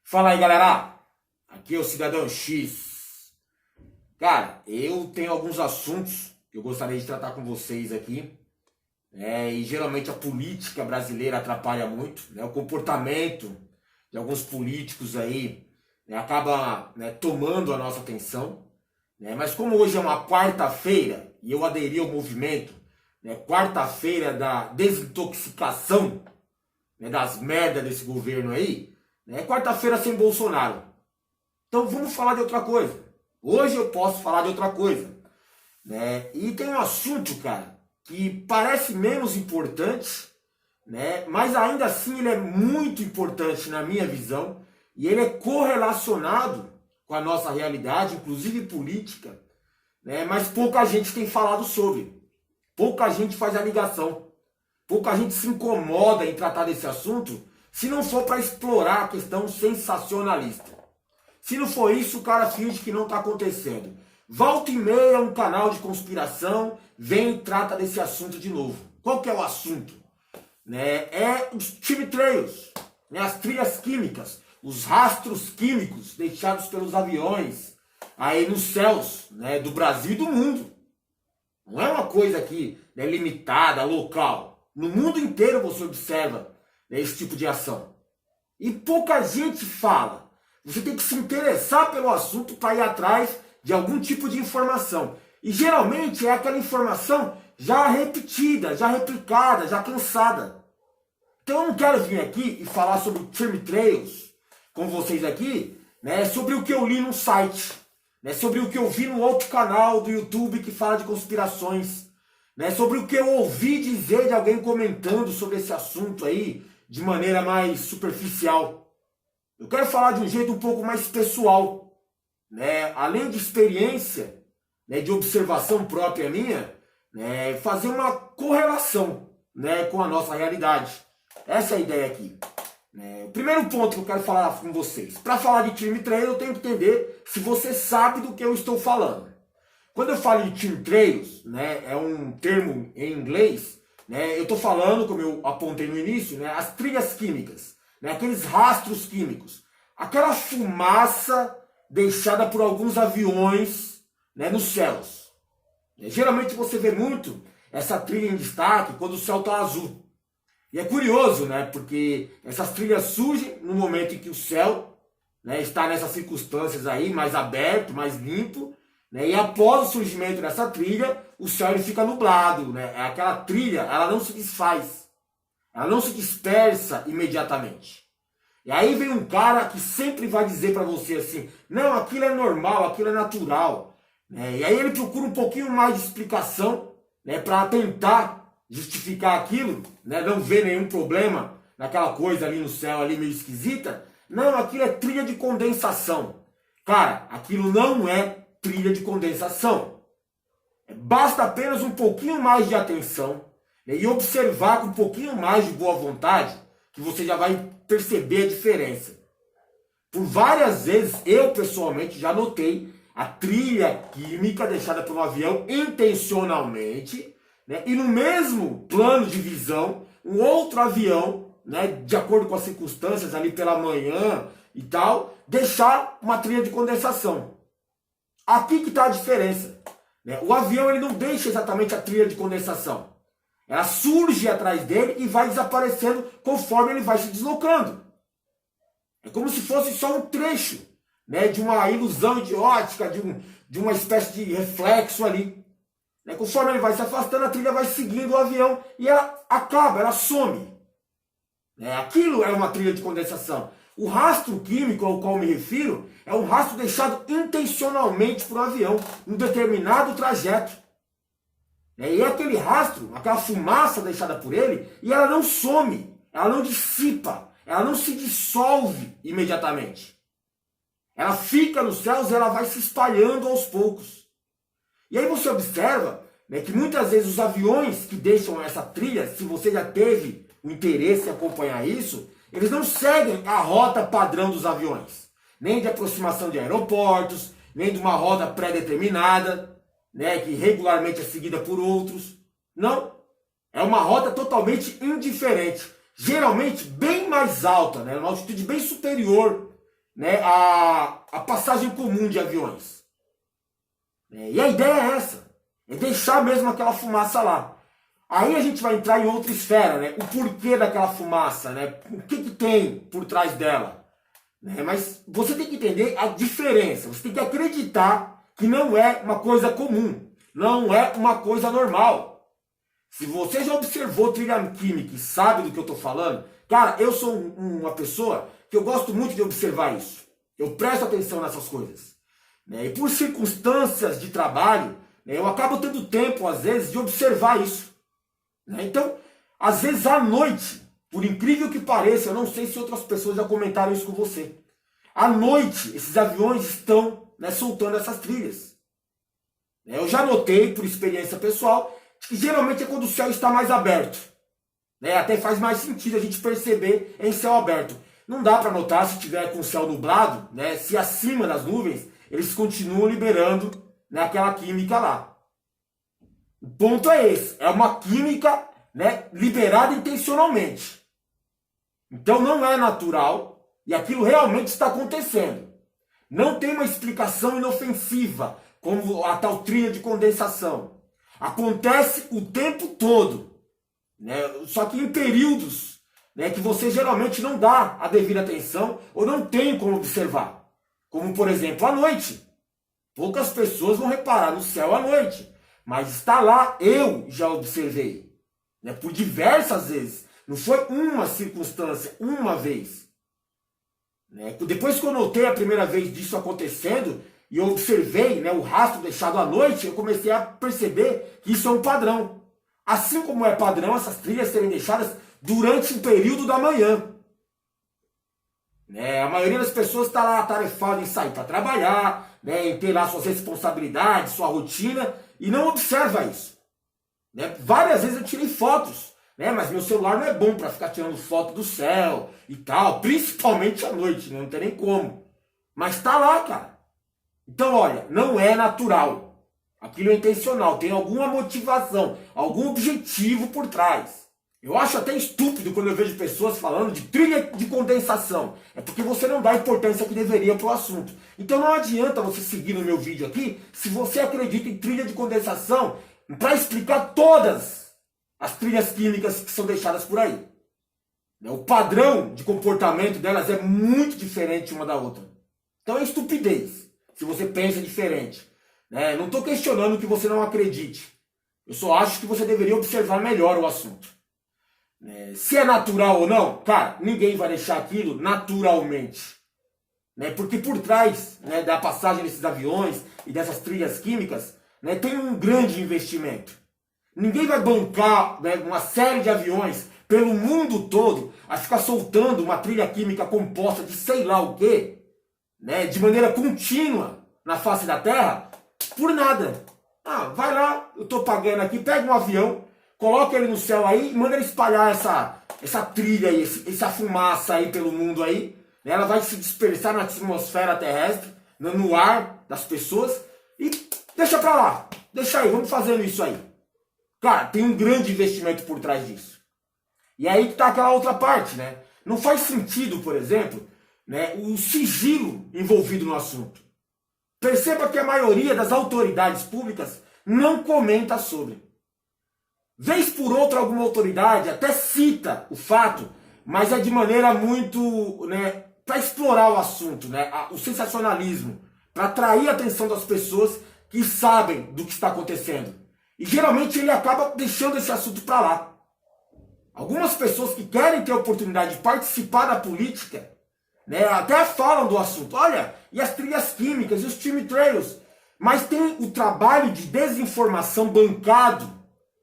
Fala aí, galera! Aqui é o Cidadão X. Cara, eu tenho alguns assuntos que eu gostaria de tratar com vocês aqui. E geralmente a política brasileira atrapalha muito, né? O comportamento de alguns políticos aí, né, acaba, né, tomando a nossa atenção. Né? Mas como hoje é uma quarta-feira e eu aderi ao movimento, né, quarta-feira da desintoxicação, né, das merdas desse governo aí, né, quarta-feira sem Bolsonaro. Então vamos falar de outra coisa. Hoje eu posso falar de outra coisa. Né? E tem um assunto, cara, que parece menos importante, né? Mas ainda assim ele é muito importante na minha visão. E ele é correlacionado com a nossa realidade, inclusive política. Né? Mas pouca gente tem falado sobre. Pouca gente faz a ligação. Pouca gente se incomoda em tratar desse assunto, se não for para explorar a questão sensacionalista. Se não for isso, o cara finge que não está acontecendo. Volta e meia um canal de conspiração vem e trata desse assunto de novo. Qual que é o assunto? Né? É os chemtrails, né? As trilhas químicas, os rastros químicos deixados pelos aviões aí nos céus, né, do Brasil e do mundo. Não é uma coisa aqui, né, limitada, local. No mundo inteiro você observa, né, esse tipo de ação. E pouca gente fala. Você tem que se interessar pelo assunto para ir atrás de algum tipo de informação. E geralmente é aquela informação já repetida, já replicada, já cansada. Então eu não quero vir aqui e falar sobre chemtrails com vocês aqui, né, sobre o que eu li num site, né, sobre o que eu vi no outro canal do YouTube que fala de conspirações, né, sobre o que eu ouvi dizer de alguém comentando sobre esse assunto aí de maneira mais superficial. Eu quero falar de um jeito um pouco mais pessoal, né? Além de experiência, né, de observação própria minha, né, fazer uma correlação, né, com a nossa realidade. Essa é a ideia aqui. O primeiro ponto que eu quero falar com vocês. Para falar de chemtrails, eu tenho que entender se você sabe do que eu estou falando. Quando eu falo de chemtrails, né, é um termo em inglês, né, eu estou falando, como eu apontei no início, né, as trilhas químicas. Né, aqueles rastros químicos, aquela fumaça deixada por alguns aviões, né, nos céus. Geralmente você vê muito essa trilha em destaque quando o céu está azul. E é curioso, né, porque essas trilhas surgem no momento em que o céu, né, está nessas circunstâncias aí, mais aberto, mais limpo, né, e após o surgimento dessa trilha, o céu ele fica nublado. Né, aquela trilha ela não se desfaz. Ela não se dispersa imediatamente. E aí vem um cara que sempre vai dizer para você assim, não, aquilo é normal, aquilo é natural. E aí ele procura um pouquinho mais de explicação, né, para tentar justificar aquilo, né, não ver nenhum problema naquela coisa ali no céu, ali meio esquisita. Não, aquilo é trilha de condensação. Cara, aquilo não é trilha de condensação. Basta apenas um pouquinho mais de atenção, e observar com um pouquinho mais de boa vontade, que você já vai perceber a diferença. Por várias vezes, eu pessoalmente já notei a trilha química deixada por um avião intencionalmente, né, e no mesmo plano de visão, um outro avião, né, de acordo com as circunstâncias ali pela manhã e tal, deixar uma trilha de condensação. Aqui que está a diferença. Né? O avião ele não deixa exatamente a trilha de condensação. Ela surge atrás dele e vai desaparecendo conforme ele vai se deslocando. É como se fosse só um trecho, né, de uma ilusão de ótica, de uma espécie de reflexo ali. Conforme ele vai se afastando, a trilha vai seguindo o avião e ela acaba, ela some. Aquilo é uma trilha de condensação. O rastro químico ao qual me refiro é um rastro deixado intencionalmente por um avião, em um determinado trajeto. E aquele rastro, aquela fumaça deixada por ele, e ela não some, ela não dissipa, ela não se dissolve imediatamente. Ela fica nos céus e ela vai se espalhando aos poucos. E aí você observa, né, que muitas vezes os aviões que deixam essa trilha, se você já teve o interesse em acompanhar isso, eles não seguem a rota padrão dos aviões. Nem de aproximação de aeroportos, nem de uma rota pré-determinada, né, que regularmente é seguida por outros. Não. É uma rota totalmente indiferente. Geralmente bem mais alta, né, uma altitude bem superior, né, a passagem comum de aviões. E a ideia é essa, é deixar mesmo aquela fumaça lá. Aí a gente vai entrar em outra esfera, né? O porquê daquela fumaça, né? O que tem por trás dela. Né? Mas você tem que entender a diferença, você tem que acreditar que não é uma coisa comum, não é uma coisa normal. Se você já observou trilha química e sabe do que eu estou falando, cara, eu sou uma pessoa que eu gosto muito de observar isso. Eu presto atenção nessas coisas. Né? E por circunstâncias de trabalho, né, eu acabo tendo tempo, às vezes, de observar isso. Né? Então, às vezes à noite, por incrível que pareça, eu não sei se outras pessoas já comentaram isso com você. À noite, esses aviões estão, né, soltando essas trilhas. Eu já notei, por experiência pessoal, que geralmente é quando o céu está mais aberto. Né? Até faz mais sentido a gente perceber em céu aberto. Não dá para notar se tiver com o céu nublado, né, se acima das nuvens eles continuam liberando, né, aquela química lá. O ponto é esse, é uma química, né, liberada intencionalmente. Então não é natural e aquilo realmente está acontecendo. Não tem uma explicação inofensiva, como a tal trilha de condensação. Acontece o tempo todo, né, só que em períodos, né, que você geralmente não dá a devida atenção ou não tem como observar. Como, por exemplo, à noite. Poucas pessoas vão reparar no céu à noite. Mas está lá, eu já observei. Né, por diversas vezes. Não foi uma circunstância, uma vez. Né, depois que eu notei a primeira vez disso acontecendo, e eu observei, né, o rastro deixado à noite, eu comecei a perceber que isso é um padrão. Assim como é padrão essas trilhas serem deixadas durante o período da manhã. A maioria das pessoas está lá atarefada em sair para trabalhar, né, em ter lá suas responsabilidades, sua rotina, e não observa isso. Várias vezes eu tirei fotos, né, mas meu celular não é bom para ficar tirando foto do céu e tal, principalmente à noite, não tem nem como. Mas está lá, cara. Então, olha, não é natural. Aquilo é intencional, tem alguma motivação, algum objetivo por trás. Eu acho até estúpido quando eu vejo pessoas falando de trilha de condensação. É porque você não dá a importância que deveria para o assunto. Então não adianta você seguir no meu vídeo aqui se você acredita em trilha de condensação para explicar todas as trilhas químicas que são deixadas por aí. O padrão de comportamento delas é muito diferente uma da outra. Então é estupidez se você pensa diferente. Não estou questionando que você não acredite. Eu só acho que você deveria observar melhor o assunto. Se é natural ou não, cara, ninguém vai deixar aquilo naturalmente. Porque por trás, né, da passagem desses aviões e dessas trilhas químicas, né, tem um grande investimento. Ninguém vai bancar, né, uma série de aviões pelo mundo todo a ficar soltando uma trilha química composta de sei lá o quê, né, de maneira contínua na face da Terra, por nada. Vai lá, eu estou pagando aqui, pega um avião, coloca ele no céu aí e manda ele espalhar essa trilha aí, essa fumaça aí pelo mundo aí. Ela vai se dispersar na atmosfera terrestre, no ar das pessoas e deixa pra lá. Deixa aí, vamos fazendo isso aí. Cara, tem um grande investimento por trás disso. E aí que tá aquela outra parte, né? Não faz sentido, por exemplo, né, o sigilo envolvido no assunto. Perceba que a maioria das autoridades públicas não comenta sobre. Vez por outra, alguma autoridade até cita o fato, mas é de maneira muito, né, para explorar o assunto, né, o sensacionalismo, para atrair a atenção das pessoas que sabem do que está acontecendo. E geralmente ele acaba deixando esse assunto para lá. Algumas pessoas que querem ter a oportunidade de participar da política, né, até falam do assunto. Olha, e as trilhas químicas, e os chemtrails. Mas tem o trabalho de desinformação bancado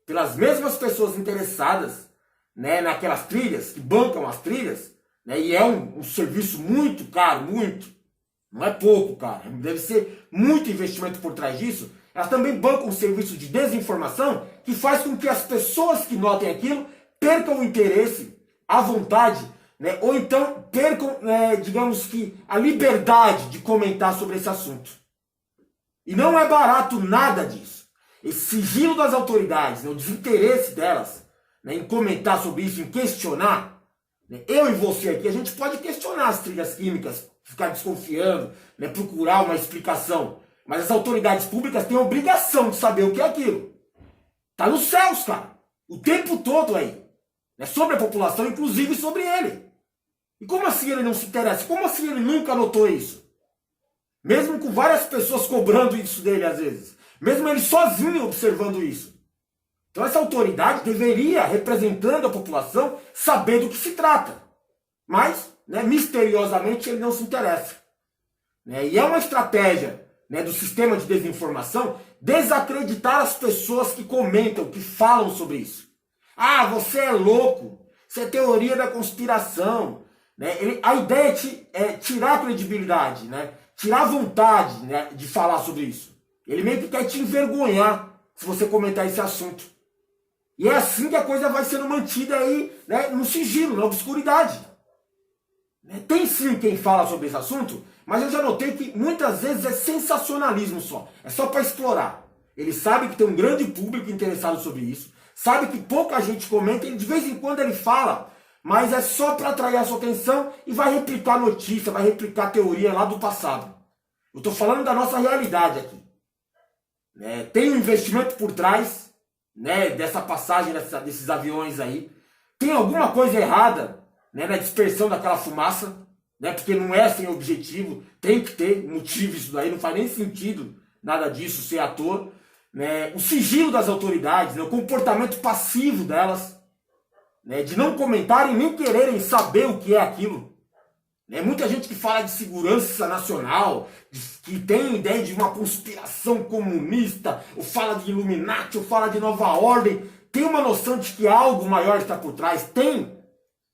pelas mesmas pessoas interessadas, né, naquelas trilhas, que bancam as trilhas, né, e é um serviço muito caro, muito. Não é pouco, cara. Deve ser muito investimento por trás disso. Elas também bancam um serviço de desinformação que faz com que as pessoas que notem aquilo percam o interesse, a vontade, né, ou então percam, digamos que, a liberdade de comentar sobre esse assunto. E não é barato nada disso. Esse sigilo das autoridades, né, o desinteresse delas, né, em comentar sobre isso, em questionar, né, eu e você aqui, a gente pode questionar as trilhas químicas ficar desconfiando, né, procurar uma explicação. Mas as autoridades públicas têm a obrigação de saber o que é aquilo. Tá nos céus, cara. O tempo todo aí. Né, sobre a população, inclusive sobre ele. E como assim ele não se interessa? Como assim ele nunca notou isso? Mesmo com várias pessoas cobrando isso dele às vezes. Mesmo ele sozinho observando isso. Então essa autoridade deveria, representando a população, saber do que se trata. Mas, né, misteriosamente, ele não se interessa. Né? E é uma estratégia, né, do sistema de desinformação desacreditar as pessoas que comentam, que falam sobre isso. Ah, você é louco, isso é teoria da conspiração. Né? A ideia é tirar a credibilidade, né? Tirar a vontade, né, de falar sobre isso. Ele meio que quer te envergonhar se você comentar esse assunto. E é assim que a coisa vai sendo mantida aí, né, no sigilo, na obscuridade. Tem sim quem fala sobre esse assunto, mas eu já notei que muitas vezes é sensacionalismo só. É só para explorar. Ele sabe que tem um grande público interessado sobre isso, sabe que pouca gente comenta, e de vez em quando ele fala, mas é só para atrair a sua atenção e vai replicar notícia, vai replicar teoria lá do passado. Eu estou falando da nossa realidade aqui. Tem um investimento por trás, né, dessa passagem desses aviões aí. Tem alguma coisa errada, né, na dispersão daquela fumaça, né, porque não é sem objetivo, tem que ter motivo isso daí, não faz nem sentido nada disso ser à toa. Né, o sigilo das autoridades, né, o comportamento passivo delas, né, de não comentarem nem quererem saber o que é aquilo. Muita gente que fala de segurança nacional, que tem ideia de uma conspiração comunista, ou fala de Illuminati, ou fala de nova ordem, tem uma noção de que algo maior está por trás, tem,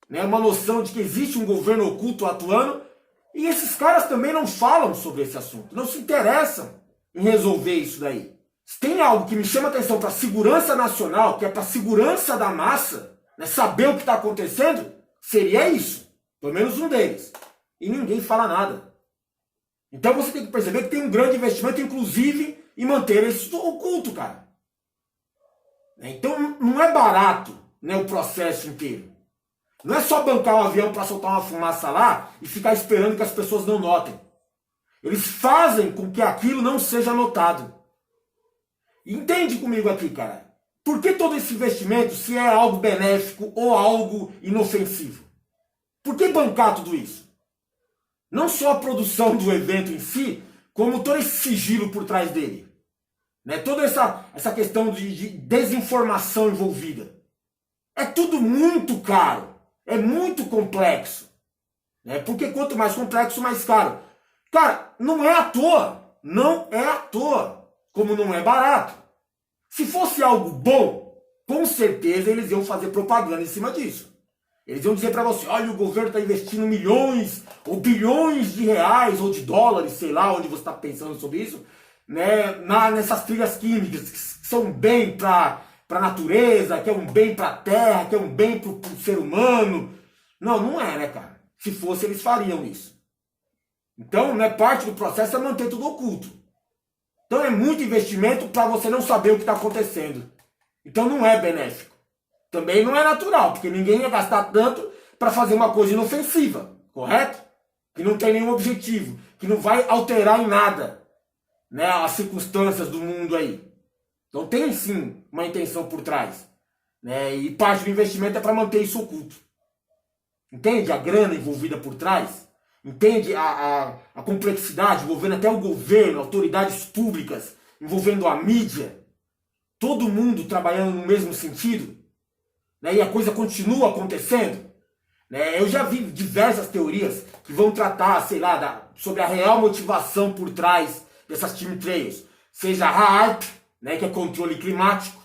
né, uma noção de que existe um governo oculto atuando, e esses caras também não falam sobre esse assunto, não se interessam em resolver isso daí. Se tem algo que me chama atenção para a segurança nacional, que é para a segurança da massa, né, saber o que está acontecendo, seria isso. Pelo menos um deles. E ninguém fala nada. Então você tem que perceber que tem um grande investimento, inclusive, em manter isso oculto, cara. Então não é barato, né, o processo inteiro. Não é só bancar um avião para soltar uma fumaça lá e ficar esperando que as pessoas não notem. Eles fazem com que aquilo não seja notado. Entende comigo aqui, cara. Por que todo esse investimento, se é algo benéfico ou algo inofensivo? Por que bancar tudo isso? Não só a produção do evento em si, como todo esse sigilo por trás dele. Né? Toda essa questão de desinformação envolvida. É tudo muito caro. É muito complexo. Né? Porque quanto mais complexo, mais caro. Cara, não é à toa. Não é à toa. Como não é barato. Se fosse algo bom, com certeza eles iam fazer propaganda em cima disso. Eles iam dizer para você, olha, o governo está investindo milhões ou bilhões de reais ou de dólares, sei lá onde você está pensando sobre isso, né, nessas trilhas químicas que são bem para a natureza, que é um bem para a terra, que é um bem para o ser humano. Não, não é, né, cara? Se fosse, eles fariam isso. Então, né, parte do processo é manter tudo oculto. Então é muito investimento para você não saber o que está acontecendo. Então não é benéfico. Também não é natural, porque ninguém ia gastar tanto para fazer uma coisa inofensiva, correto? Que não tem nenhum objetivo, que não vai alterar em nada, né, as circunstâncias do mundo aí. Então tem sim uma intenção por trás, né, e parte do investimento é para manter isso oculto. Entende a grana envolvida por trás? Entende a complexidade envolvendo até o governo, autoridades públicas, envolvendo a mídia? Todo mundo trabalhando no mesmo sentido? Né, e a coisa continua acontecendo. Né, eu já vi diversas teorias que vão tratar, sei lá, sobre a real motivação por trás dessas chemtrails. Seja a HAARP, né, que é controle climático,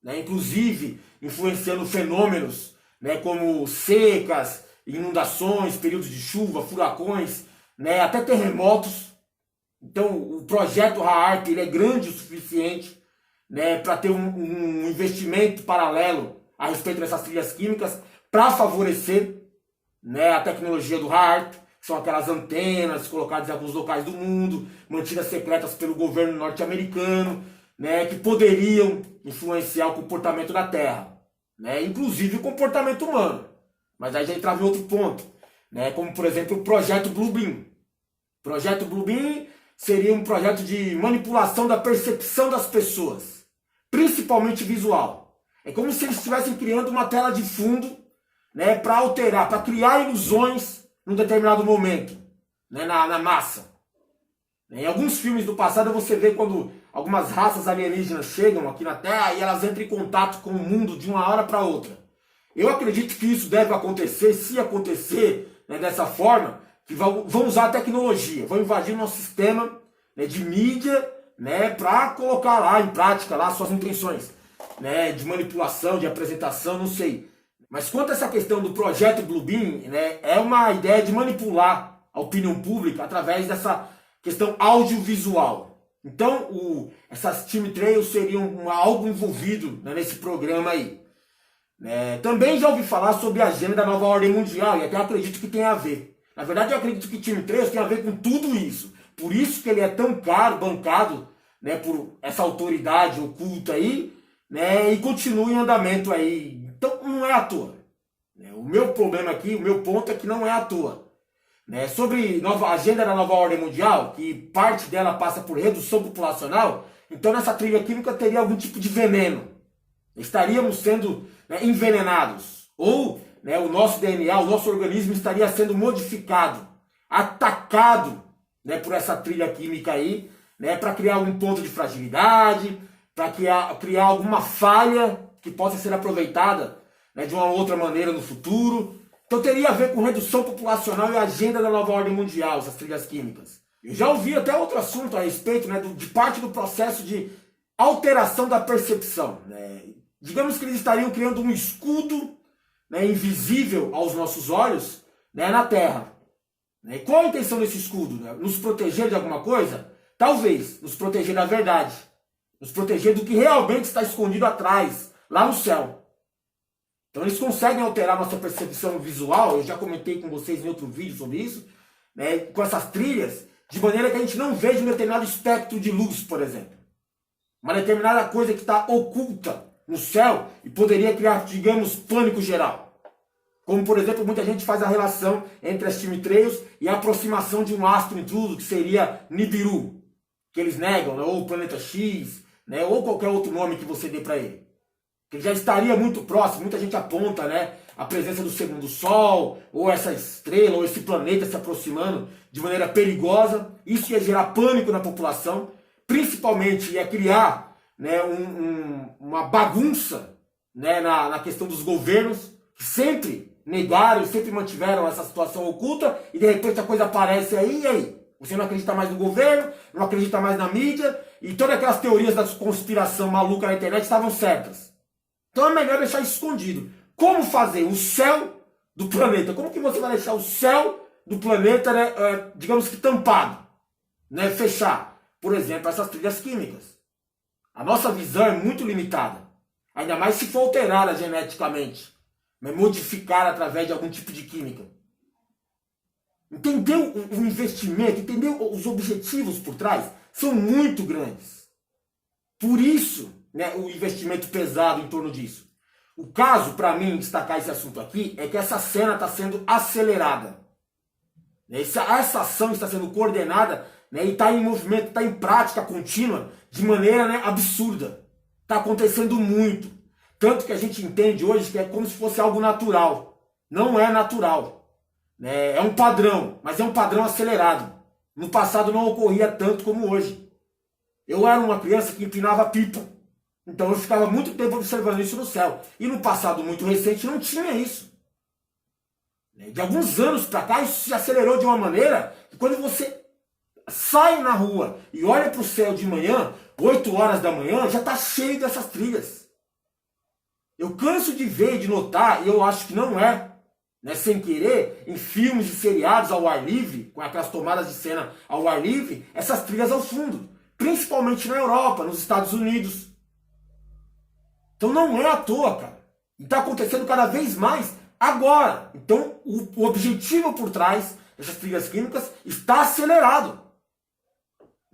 né, inclusive influenciando fenômenos, né, como secas, inundações, períodos de chuva, furacões, né, até terremotos. Então o projeto HAARP ele é grande o suficiente, né, para ter um investimento paralelo a respeito dessas trilhas químicas para favorecer, né, a tecnologia do HAARP, que são aquelas antenas colocadas em alguns locais do mundo, mantidas secretas pelo governo norte-americano, né, que poderiam influenciar o comportamento da Terra, né, inclusive o comportamento humano. Mas aí já entrava em outro ponto, né, como por exemplo o projeto Bluebeam, Projeto Bluebeam seria um projeto de manipulação da percepção das pessoas, principalmente visual. É como se eles estivessem criando uma tela de fundo, né, para alterar, para criar ilusões num determinado momento, né, na massa. Em alguns filmes do passado você vê quando algumas raças alienígenas chegam aqui na Terra e elas entram em contato com o mundo de uma hora para outra. Eu acredito que isso deve acontecer, se acontecer, né, dessa forma, que vão usar a tecnologia, vão invadir o nosso sistema, né, de mídia, né, para colocar lá em prática lá suas intenções, né, de manipulação, de apresentação, não sei. Mas quanto a essa questão do projeto Bluebeam, né, é uma ideia de manipular a opinião pública através dessa questão audiovisual. Então, essas chemtrails seriam algo envolvido, né, nesse programa aí. Também já ouvi falar sobre a agenda da nova ordem mundial e até acredito que tem a ver. Na verdade, eu acredito que chemtrails tem a ver com tudo isso. Por isso que ele é tão caro, bancado, né, por essa autoridade oculta aí, né, e continua em andamento aí. Então, não é à toa. O meu problema aqui, o meu ponto é que não é à toa. Sobre a agenda da nova ordem mundial, que parte dela passa por redução populacional, então nessa trilha química teria algum tipo de veneno. Estaríamos sendo, né, envenenados. Ou, né, o nosso DNA, o nosso organismo estaria sendo modificado, atacado, né, por essa trilha química aí, né, para criar algum ponto de fragilidade, para criar alguma falha que possa ser aproveitada, né, de uma outra maneira no futuro. Então teria a ver com redução populacional e agenda da nova ordem mundial, essas trilhas químicas. Eu já ouvi até outro assunto a respeito, né, de parte do processo de alteração da percepção. Digamos que eles estariam criando um escudo, né, invisível aos nossos olhos, né, na Terra. E qual a intenção desse escudo? Nos proteger de alguma coisa? Talvez, nos proteger da verdade. Nos proteger do que realmente está escondido atrás, lá no céu. Então eles conseguem alterar nossa percepção visual, eu já comentei com vocês em outro vídeo sobre isso, né, com essas trilhas, de maneira que a gente não veja um determinado espectro de luz, por exemplo. Uma determinada coisa que está oculta no céu e poderia criar, digamos, pânico geral. Como, por exemplo, muita gente faz a relação entre as chemtrails e a aproximação de um astro intruso, que seria Nibiru, que eles negam, né, ou o planeta X, né, ou qualquer outro nome que você dê para ele. Que ele já estaria muito próximo, muita gente aponta, né, a presença do segundo sol, ou essa estrela, ou esse planeta se aproximando de maneira perigosa. Isso ia gerar pânico na população, principalmente ia criar, né, uma bagunça, né, na questão dos governos, que sempre negaram, sempre mantiveram essa situação oculta, e de repente a coisa aparece aí, e aí? Você não acredita mais no governo, não acredita mais na mídia, e todas aquelas teorias da conspiração maluca na internet estavam certas. Então é melhor deixar isso escondido. Como fazer o céu do planeta? Como que você vai deixar o céu do planeta, né, digamos que tampado? Né, fechar, por exemplo, essas trilhas químicas. A nossa visão é muito limitada. Ainda mais se for alterada geneticamente. Né, modificar através de algum tipo de química. Entendeu o investimento? Entendeu os objetivos por trás? São muito grandes. Por isso, né, o investimento pesado em torno disso. O caso, para mim, destacar esse assunto aqui, é que essa cena está sendo acelerada. Essa ação está sendo coordenada, né, e está em movimento, está em prática contínua, de maneira, né, absurda. Está acontecendo muito. Tanto que a gente entende hoje que é como se fosse algo natural. Não é natural. É um padrão, mas é um padrão acelerado. No passado não ocorria tanto como hoje. Eu era uma criança que empinava pipa. Então eu ficava muito tempo observando isso no céu. E no passado muito recente não tinha isso. De alguns anos para cá isso se acelerou de uma maneira que quando você sai na rua e olha para o céu de manhã, 8 horas da manhã, já está cheio dessas trilhas. Eu canso de ver e de notar, e eu acho que não é, né, sem querer, em filmes e seriados ao ar livre, com aquelas tomadas de cena ao ar livre, essas trilhas ao fundo. Principalmente na Europa, nos Estados Unidos. Então não é à toa, cara. E está acontecendo cada vez mais agora. Então o objetivo por trás dessas trilhas químicas está acelerado.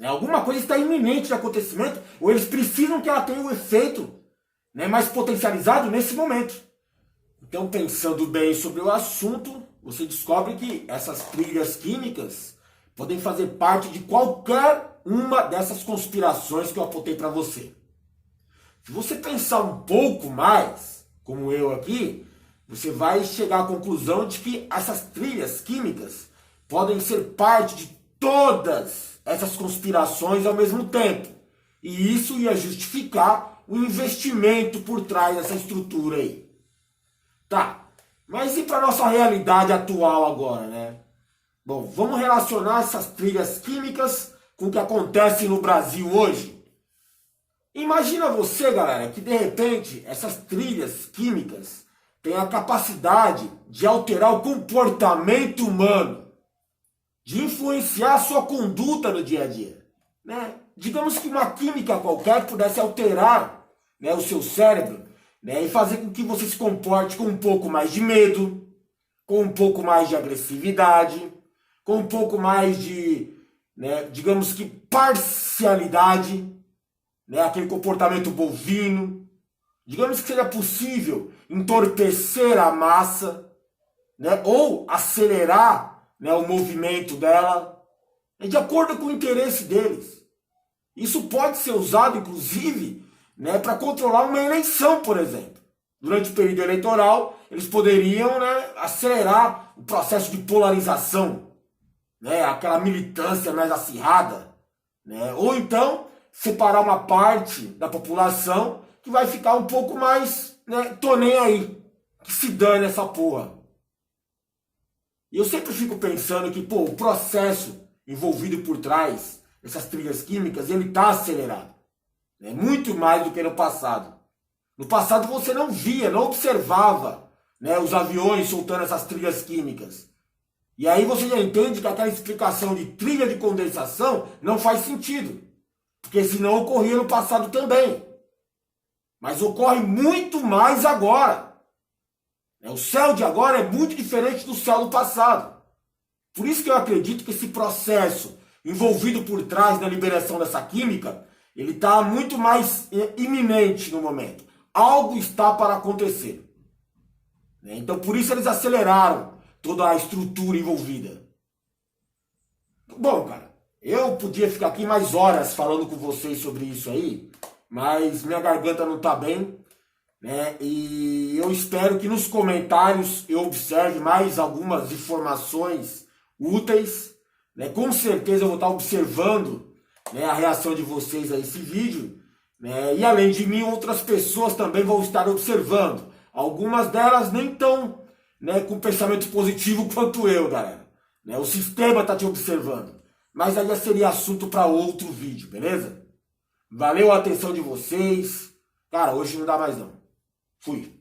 Alguma coisa está iminente de acontecimento, ou eles precisam que ela tenha um efeito, né, mais potencializado nesse momento. Então, pensando bem sobre o assunto, você descobre que essas trilhas químicas podem fazer parte de qualquer uma dessas conspirações que eu apontei para você. Se você pensar um pouco mais, como eu aqui, você vai chegar à conclusão de que essas trilhas químicas podem ser parte de todas essas conspirações ao mesmo tempo. E isso ia justificar o investimento por trás dessa estrutura aí. Tá, mas e para nossa realidade atual agora, né? Bom, vamos relacionar essas trilhas químicas com o que acontece no Brasil hoje. Imagina você, galera, que de repente essas trilhas químicas têm a capacidade de alterar o comportamento humano, de influenciar a sua conduta no dia a dia, né? Digamos que uma química qualquer pudesse alterar, né, o seu cérebro, né, e fazer com que você se comporte com um pouco mais de medo, com um pouco mais de agressividade, com um pouco mais de, né, digamos que parcialidade, né, aquele comportamento bovino. Digamos que seria possível entorpecer a massa, né, ou acelerar, né, o movimento dela, de acordo com o interesse deles. Isso pode ser usado, inclusive, né, para controlar uma eleição, por exemplo. Durante o período eleitoral, eles poderiam, né, acelerar o processo de polarização, né, aquela militância mais acirrada, né, ou então separar uma parte da população que vai ficar um pouco mais, né, tô nem aí, que se dane essa porra. E eu sempre fico pensando que, pô, o processo envolvido por trás dessas trilhas químicas, ele tá acelerado, né, muito mais do que no passado. No passado você não via, não observava, né, os aviões soltando essas trilhas químicas. E aí você já entende que aquela explicação de trilha de condensação não faz sentido. Porque senão ocorria no passado também. Mas ocorre muito mais agora. O céu de agora é muito diferente do céu do passado. Por isso que eu acredito que esse processo envolvido por trás da liberação dessa química, ele está muito mais iminente no momento. Algo está para acontecer. Então por isso eles aceleraram toda a estrutura envolvida. Bom, cara, eu podia ficar aqui mais horas falando com vocês sobre isso aí, mas minha garganta não está bem, né? E eu espero que nos comentários eu observe mais algumas informações úteis, né? Com certeza eu vou estar observando, né, a reação de vocês a esse vídeo, né? E além de mim, outras pessoas também vão estar observando. Algumas delas nem tão, né, com pensamento positivo quanto eu, galera. Né? O sistema está te observando. Mas aí já seria assunto para outro vídeo, beleza? Valeu a atenção de vocês. Cara, hoje não dá mais não. Fui.